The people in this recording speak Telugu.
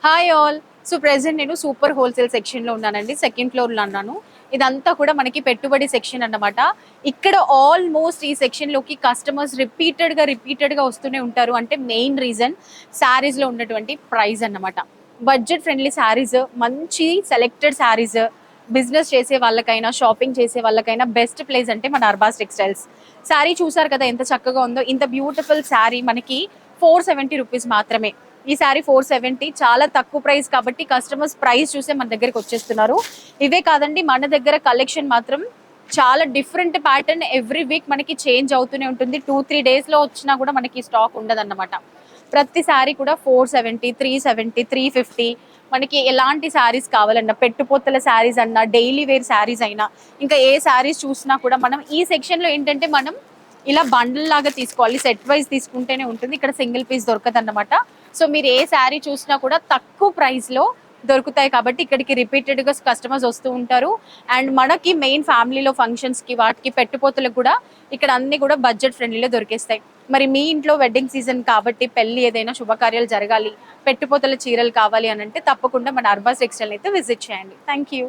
Hi all. సో ప్రెసెంట్ నేను సూపర్ హోల్సేల్ సెక్షన్ లో ఉన్నానండి. సెకండ్ ఫ్లోర్ లో ఉన్నాను. ఇదంతా కూడా మనకి పెట్టుబడి సెక్షన్ అన్నమాట. ఇక్కడ ఆల్మోస్ట్ ఈ సెక్షన్ లోకి కస్టమర్స్ రిపీటెడ్ గా వస్తూనే ఉంటారు. అంటే మెయిన్ రీజన్ శారీస్ లో ఉన్నటువంటి ప్రైస్ అన్నమాట. బడ్జెట్ ఫ్రెండ్లీ శారీస్, మంచి సెలెక్టెడ్ శారీస్, బిజినెస్ చేసే వాళ్ళకైనా షాపింగ్ చేసే వాళ్ళకైనా బెస్ట్ ప్లేస్ అంటే మన అర్బాస్ టెక్స్టైల్స్. శారీ చూసారు కదా ఎంత చక్కగా ఉందో. ఇంత బ్యూటిఫుల్ శారీ మనకి 470 రూపీస్ మాత్రమే. ఈ సారీ 470 చాలా తక్కువ ప్రైస్ కాబట్టి కస్టమర్స్ ప్రైస్ చూసే మన దగ్గరికి వచ్చేస్తున్నారు. ఇవే కాదండి, మన దగ్గర కలెక్షన్ మాత్రం చాలా డిఫరెంట్ ప్యాటర్న్ ఎవ్రీ వీక్ మనకి చేంజ్ అవుతూనే ఉంటుంది. 2-3 డేస్ లో వచ్చినా కూడా మనకి స్టాక్ ఉండదన్నమాట. ప్రతి సారీ కూడా 470, 370, 350, మనకి ఎలాంటి శారీస్ కావాలన్నా, పెట్టుపోతల శారీస్ అన్నా, డైలీ వేర్ శారీస్ అయినా, ఇంకా ఏ శారీస్ చూసినా కూడా మనం ఈ సెక్షన్ లో ఏంటంటే మనం ఇలా బండిల్ లాగా తీసుకోవాలి. సెట్ వైజ్ తీసుకుంటేనే ఉంటుంది. ఇక్కడ సింగిల్ పీస్ దొరకదు అన్నమాట. సో మీరు ఏ శారీ చూసినా కూడా తక్కువ ప్రైస్ లో దొరుకుతాయి కాబట్టి ఇక్కడికి రిపీటెడ్ గా కస్టమర్స్ వస్తూ ఉంటారు. అండ్ మనకి మెయిన్ ఫ్యామిలీలో ఫంక్షన్స్ కి వాటికి పెట్టుపోతలకు కూడా ఇక్కడ అన్ని కూడా బడ్జెట్ ఫ్రెండ్లీలో దొరికేస్తాయి. మరి మీ ఇంట్లో వెడ్డింగ్ సీజన్ కాబట్టి పెళ్లి ఏదైనా శుభకార్యాలు జరగాలి, పెట్టుపోతల చీరలు కావాలి అని అంటే తప్పకుండా మన అర్బాస్ టెక్స్టైల్ అయితే విజిట్ చేయండి. Thank you.